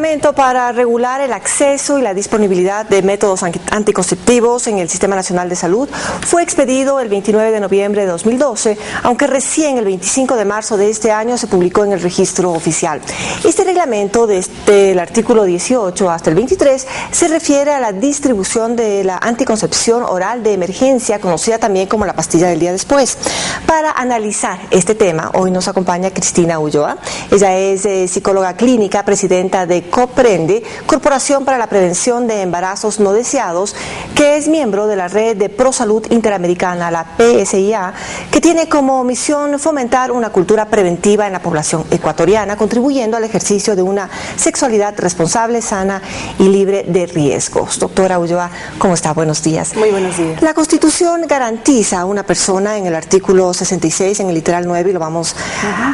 reglamento para regular el acceso y la disponibilidad de métodos anticonceptivos en el Sistema Nacional de Salud fue expedido el 29 de noviembre de 2012, aunque recién el 25 de marzo de este año se publicó en el registro oficial. Este reglamento, desde el artículo 18 hasta el 23, se refiere a la distribución de la anticoncepción oral de emergencia, conocida también como la pastilla del día después. Para analizar este tema, hoy nos acompaña Cristina Ulloa. Ella es psicóloga clínica, presidenta de Coprende, Corporación para la Prevención de Embarazos No Deseados, que es miembro de la Red de Prosalud Interamericana, la PSIA, que tiene como misión fomentar una cultura preventiva en la población ecuatoriana, contribuyendo al ejercicio de una sexualidad responsable, sana y libre de riesgos. Doctora Ulloa, ¿cómo está? Buenos días. Muy buenos días. La Constitución garantiza a una persona en el artículo 66, en el literal 9, y lo vamos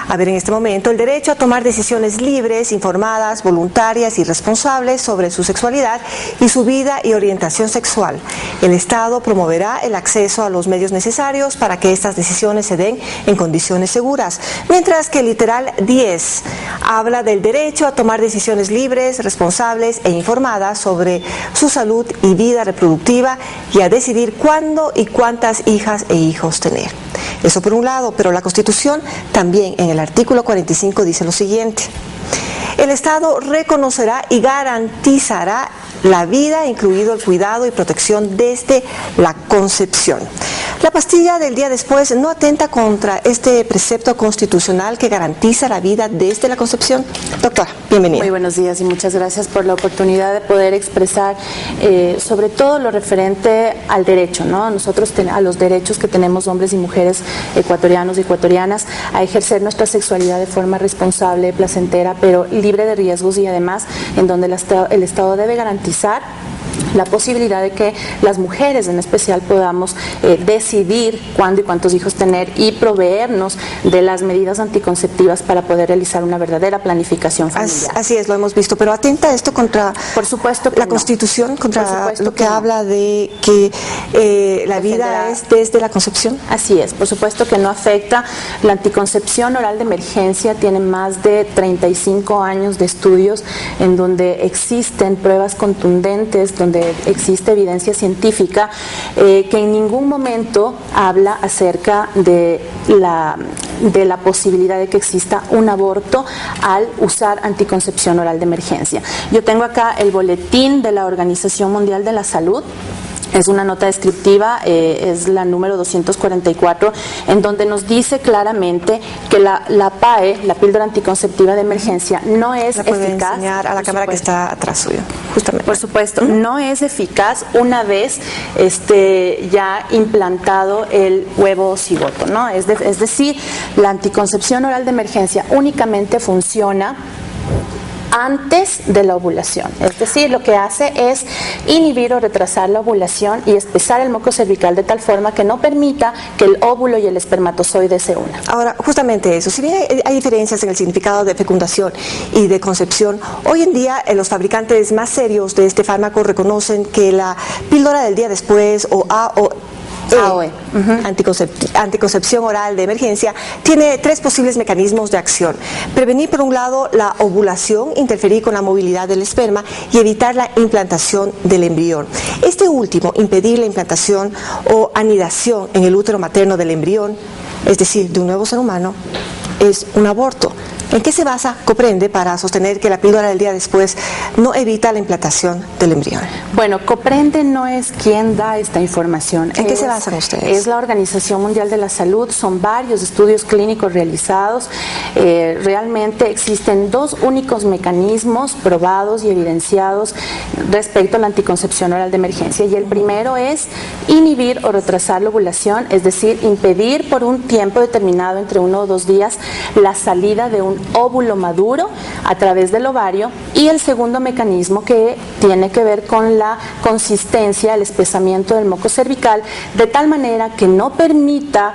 a ver en este momento, el derecho a tomar decisiones libres, informadas, voluntarias y responsables sobre su sexualidad y su vida y orientación sexual. El Estado promoverá el acceso a los medios necesarios para que estas decisiones se den en condiciones seguras, mientras que el literal 10 habla del derecho a tomar decisiones libres, responsables e informadas sobre su salud y vida reproductiva y a decidir cuándo y cuántas hijas e hijos tener. Eso por un lado, pero la Constitución también en el artículo 45 dice lo siguiente: el Estado reconocerá y garantizará la vida, incluido el cuidado y protección desde la concepción. La pastilla del día después no atenta contra este precepto constitucional que garantiza la vida desde la concepción. Doctora, bienvenida. Muy buenos días y muchas gracias por la oportunidad de poder expresar sobre todo lo referente al derecho, ¿no? Nosotros a los derechos que tenemos hombres y mujeres ecuatorianos y ecuatorianas a ejercer nuestra sexualidad de forma responsable, placentera, pero libre de riesgos, y además en donde el Estado debe garantizar la posibilidad de que las mujeres en especial podamos decidir cuándo y cuántos hijos tener y proveernos de las medidas anticonceptivas para poder realizar una verdadera planificación familiar. Así es, lo hemos visto, pero ¿atenta esto contra por supuesto que la Constitución, contra lo que habla de que la vida es desde la concepción? Así es, por supuesto que no afecta. La anticoncepción oral de emergencia tiene más de 35 años de estudios en donde existen pruebas contundentes, donde existe evidencia científica que en ningún momento habla acerca de la posibilidad de que exista un aborto al usar anticoncepción oral de emergencia. Yo tengo acá el boletín de la Organización Mundial de la Salud. Es una nota descriptiva, es la número 244, en donde nos dice claramente que la PAE, la píldora anticonceptiva de emergencia, no es eficaz. Enseñar a la cámara que está atrás suyo, justamente. Por supuesto, no es eficaz una vez ya implantado el huevo cigoto, ¿no? Es decir, la anticoncepción oral de emergencia únicamente funciona antes de la ovulación, es decir, lo que hace es inhibir o retrasar la ovulación y espesar el moco cervical de tal forma que no permita que el óvulo y el espermatozoide se unan. Ahora, justamente eso, si bien hay diferencias en el significado de fecundación y de concepción, hoy en día los fabricantes más serios de este fármaco reconocen que la píldora del día después o AOE, anticoncepción oral de emergencia, tiene tres posibles mecanismos de acción: prevenir por un lado la ovulación, interferir con la movilidad del esperma y evitar la implantación del embrión. Este último, impedir la implantación o anidación en el útero materno del embrión, es decir, de un nuevo ser humano, es un aborto. ¿En qué se basa Coprende para sostener que la píldora del día después no evita la implantación del embrión? Bueno, Coprende no es quien da esta información. ¿En qué se basan ustedes? Es la Organización Mundial de la Salud, son varios estudios clínicos realizados. Realmente existen dos únicos mecanismos probados y evidenciados respecto a la anticoncepción oral de emergencia, y el primero es inhibir o retrasar la ovulación, es decir, impedir por un tiempo determinado, entre 1 o 2 días, la salida de un óvulo maduro a través del ovario, y el segundo mecanismo que tiene que ver con la consistencia, el espesamiento del moco cervical, de tal manera que no permita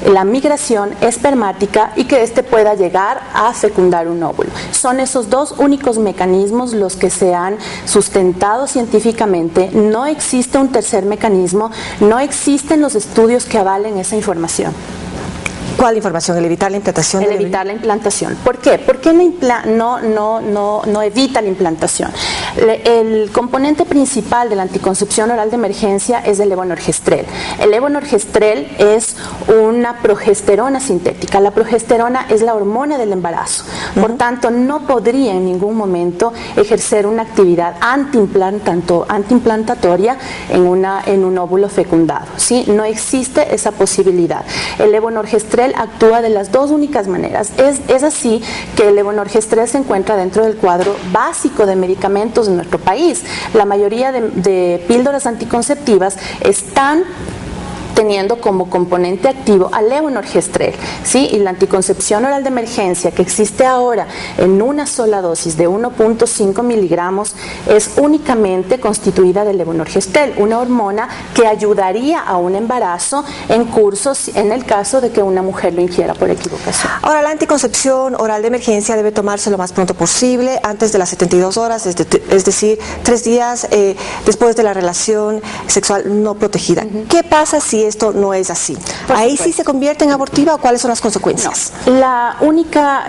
la migración espermática y que éste pueda llegar a fecundar un óvulo. Son esos dos únicos mecanismos los que se han sustentado científicamente. No existe un tercer mecanismo, no existen los estudios que avalen esa información. ¿Cuál información? ¿El evitar la implantación? El evitar la implantación. ¿Por qué? ¿Por qué no evita la implantación? El componente principal de la anticoncepción oral de emergencia es el levonorgestrel. El levonorgestrel es una progesterona sintética. La progesterona es la hormona del embarazo. Por tanto, no podría en ningún momento ejercer una actividad antiimplantatoria en un óvulo fecundado, ¿sí? No existe esa posibilidad. El levonorgestrel actúa de las dos únicas maneras. Es así que el levonorgestrel se encuentra dentro del cuadro básico de medicamentos en nuestro país. La mayoría de píldoras anticonceptivas están teniendo como componente activo al levonorgestrel, ¿sí? Y la anticoncepción oral de emergencia que existe ahora en una sola dosis de 1.5 miligramos es únicamente constituida de levonorgestrel, una hormona que ayudaría a un embarazo en curso en el caso de que una mujer lo ingiera por equivocación. Ahora, la anticoncepción oral de emergencia debe tomarse lo más pronto posible, antes de las 72 horas, es decir, 3 días después de la relación sexual no protegida. ¿Qué pasa si esto no es así? ¿Ahí sí se convierte en abortiva o cuáles son las consecuencias? No. La única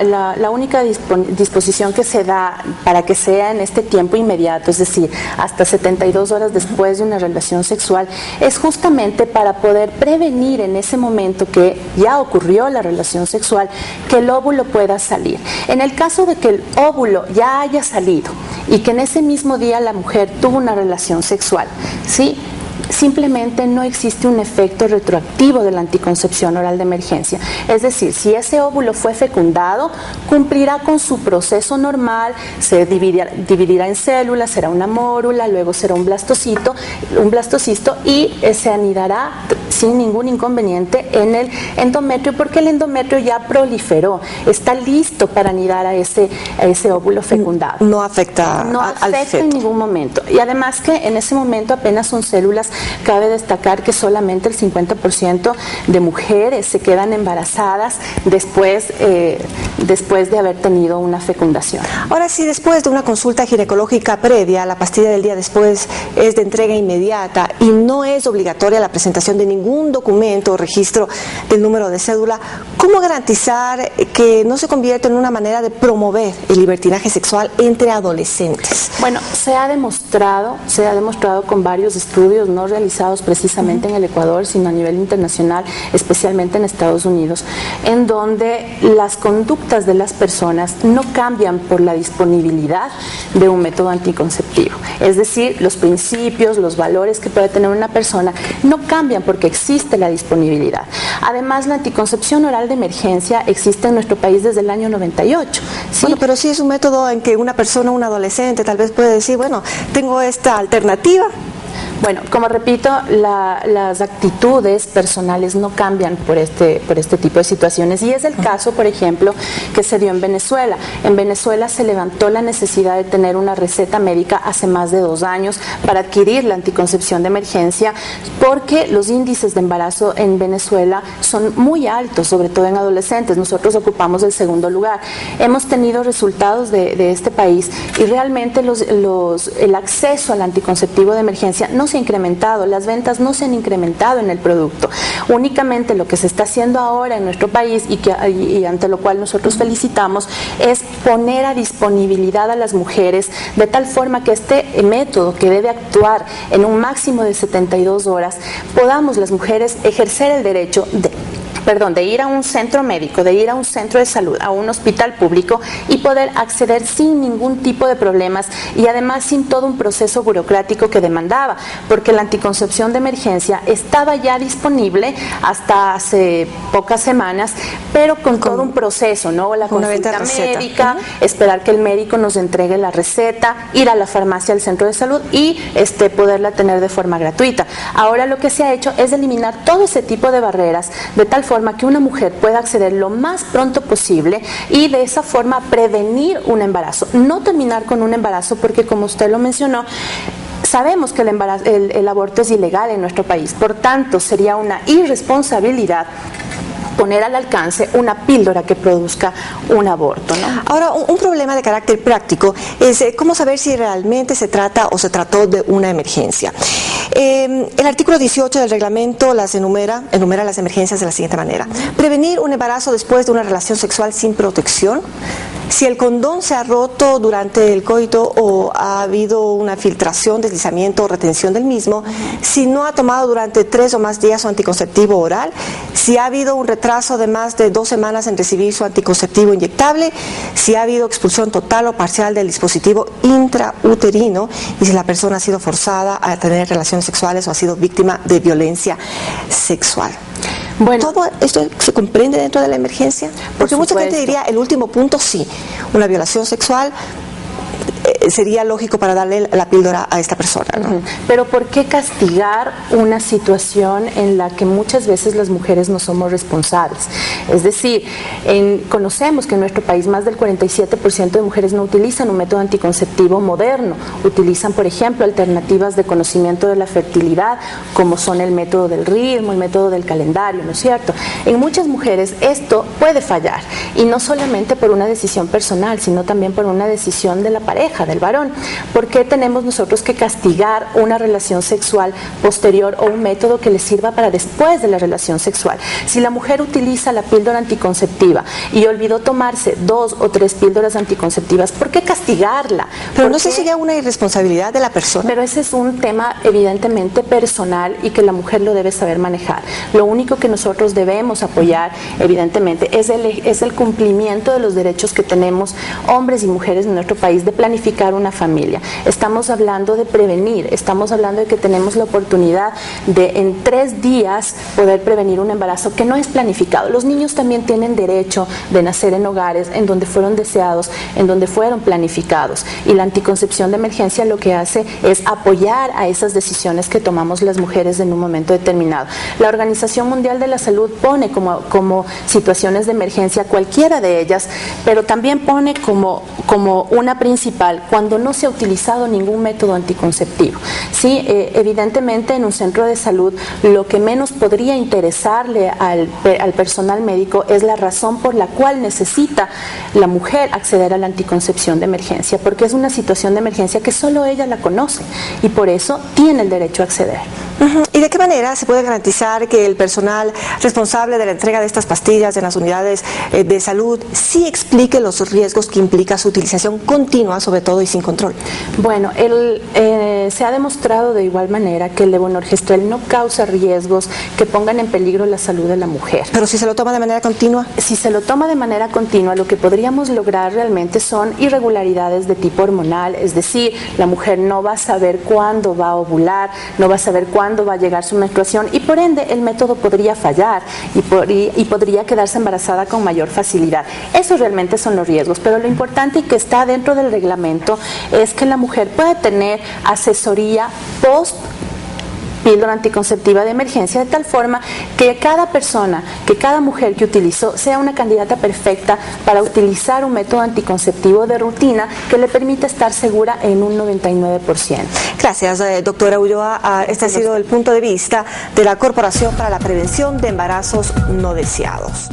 disposición que se da para que sea en este tiempo inmediato, es decir, hasta 72 horas después de una relación sexual, es justamente para poder prevenir en ese momento que ya ocurrió la relación sexual, que el óvulo pueda salir. En el caso de que el óvulo ya haya salido y que en ese mismo día la mujer tuvo una relación sexual, ¿sí?, simplemente no existe un efecto retroactivo de la anticoncepción oral de emergencia. Es decir, si ese óvulo fue fecundado, cumplirá con su proceso normal, se dividirá en células, será una mórula, luego será un blastocisto y se anidará sin ningún inconveniente en el endometrio, porque el endometrio ya proliferó, está listo para anidar a ese óvulo fecundado. No afecta al feto en ningún momento. Y además que en ese momento apenas son células. Cabe destacar que solamente el 50% de mujeres se quedan embarazadas después de haber tenido una fecundación. Ahora, si después de una consulta ginecológica previa, la pastilla del día después es de entrega inmediata y no es obligatoria la presentación de ningún documento o registro del número de cédula, ¿cómo garantizar que no se convierta en una manera de promover el libertinaje sexual entre adolescentes? Bueno, se ha demostrado con varios estudios no realizados precisamente en el Ecuador, sino a nivel internacional, especialmente en Estados Unidos, en donde las conductas de las personas no cambian por la disponibilidad de un método anticonceptivo. Es decir, los principios, los valores que puede tener una persona no cambian porque existe la disponibilidad. Además, la anticoncepción oral de emergencia existe en nuestro país desde el año 98. ¿Sí? Bueno, pero sí es un método en que una persona, un adolescente, tal vez puede decir, bueno, tengo esta alternativa. Bueno, como repito, las actitudes personales no cambian por este tipo de situaciones, y es el caso, por ejemplo, que se dio en Venezuela. En Venezuela se levantó la necesidad de tener una receta médica hace más de 2 años para adquirir la anticoncepción de emergencia, porque los índices de embarazo en Venezuela son muy altos, sobre todo en adolescentes. Nosotros ocupamos el 2º lugar. Hemos tenido resultados de este país y realmente el acceso al anticonceptivo de emergencia no se ha incrementado, las ventas no se han incrementado en el producto. Únicamente lo que se está haciendo ahora en nuestro país y ante lo cual nosotros felicitamos es poner a disponibilidad a las mujeres de tal forma que este método, que debe actuar en un máximo de 72 horas, podamos las mujeres ejercer el derecho de ir a un centro médico, de ir a un centro de salud, a un hospital público y poder acceder sin ningún tipo de problemas y además sin todo un proceso burocrático que demandaba, porque la anticoncepción de emergencia estaba ya disponible hasta hace pocas semanas, pero con todo un proceso, ¿no? La consulta médica, esperar que el médico nos entregue la receta, ir a la farmacia al centro de salud y poderla tener de forma gratuita. Ahora lo que se ha hecho es eliminar todo ese tipo de barreras, de tal forma que una mujer pueda acceder lo más pronto posible y de esa forma prevenir un embarazo, no terminar con un embarazo, porque como usted lo mencionó, sabemos que el aborto es ilegal en nuestro país. Por tanto, sería una irresponsabilidad poner al alcance una píldora que produzca un aborto, ¿no? Ahora, un problema de carácter práctico es cómo saber si realmente se trata o se trató de una emergencia. El artículo 18 del reglamento las enumera las emergencias de la siguiente manera. Prevenir un embarazo después de una relación sexual sin protección. Si el condón se ha roto durante el coito o ha habido una filtración, deslizamiento o retención del mismo, si no ha tomado durante 3 o más días su anticonceptivo oral, si ha habido un retraso de más de 2 semanas en recibir su anticonceptivo inyectable, si ha habido expulsión total o parcial del dispositivo intrauterino y si la persona ha sido forzada a tener relaciones sexuales o ha sido víctima de violencia sexual. Bueno, ¿todo esto se comprende dentro de la emergencia? Porque mucha gente diría, el último punto sí, una violación sexual sería lógico para darle la píldora a esta persona, ¿no? Pero ¿por qué castigar una situación en la que muchas veces las mujeres no somos responsables? Es decir, conocemos que en nuestro país más del 47% de mujeres no utilizan un método anticonceptivo moderno, utilizan, por ejemplo, alternativas de conocimiento de la fertilidad, como son el método del ritmo, el método del calendario, ¿no es cierto? En muchas mujeres esto puede fallar, y no solamente por una decisión personal, sino también por una decisión de la pareja, del varón. ¿Por qué tenemos nosotros que castigar una relación sexual posterior o un método que le sirva para después de la relación sexual? Si la mujer utiliza la píldora anticonceptiva y olvidó tomarse 2 o 3 píldoras anticonceptivas, ¿por qué castigarla? Pero no sé si sería una irresponsabilidad de la persona. Pero ese es un tema evidentemente personal y que la mujer lo debe saber manejar. Lo único que nosotros debemos apoyar, evidentemente, es el cumplimiento de los derechos que tenemos hombres y mujeres en nuestro país de planificar una familia. Estamos hablando de prevenir, estamos hablando de que tenemos la oportunidad de en 3 días poder prevenir un embarazo que no es planificado. Los niños también tienen derecho de nacer en hogares en donde fueron deseados, en donde fueron planificados, y la anticoncepción de emergencia lo que hace es apoyar a esas decisiones que tomamos las mujeres en un momento determinado. La Organización Mundial de la Salud pone como situaciones de emergencia cualquiera de ellas, pero también pone como una principal cuando no se ha utilizado ningún método anticonceptivo. Sí, evidentemente en un centro de salud lo que menos podría interesarle al personal médico es la razón por la cual necesita la mujer acceder a la anticoncepción de emergencia, porque es una situación de emergencia que solo ella la conoce y por eso tiene el derecho a acceder. ¿Y de qué manera se puede garantizar que el personal responsable de la entrega de estas pastillas en las unidades de salud sí explique los riesgos que implica su utilización continua, sobre todo y sin control? Bueno, se ha demostrado de igual manera que el levonorgestrel no causa riesgos que pongan en peligro la salud de la mujer. ¿Pero si se lo toma de manera continua? Si se lo toma de manera continua, lo que podríamos lograr realmente son irregularidades de tipo hormonal, es decir, la mujer no va a saber cuándo va a ovular, no va a saber cuándo va a llegar su menstruación y por ende el método podría fallar y podría quedarse embarazada con mayor facilidad. Esos realmente son los riesgos, pero lo importante y que está dentro del reglamento es que la mujer puede tener asesoría post píldora anticonceptiva de emergencia, de tal forma que cada mujer que utilizó sea una candidata perfecta para utilizar un método anticonceptivo de rutina que le permita estar segura en un 99%. Gracias, doctora Ulloa. Este ha sido el punto de vista de la Corporación para la Prevención de Embarazos No Deseados.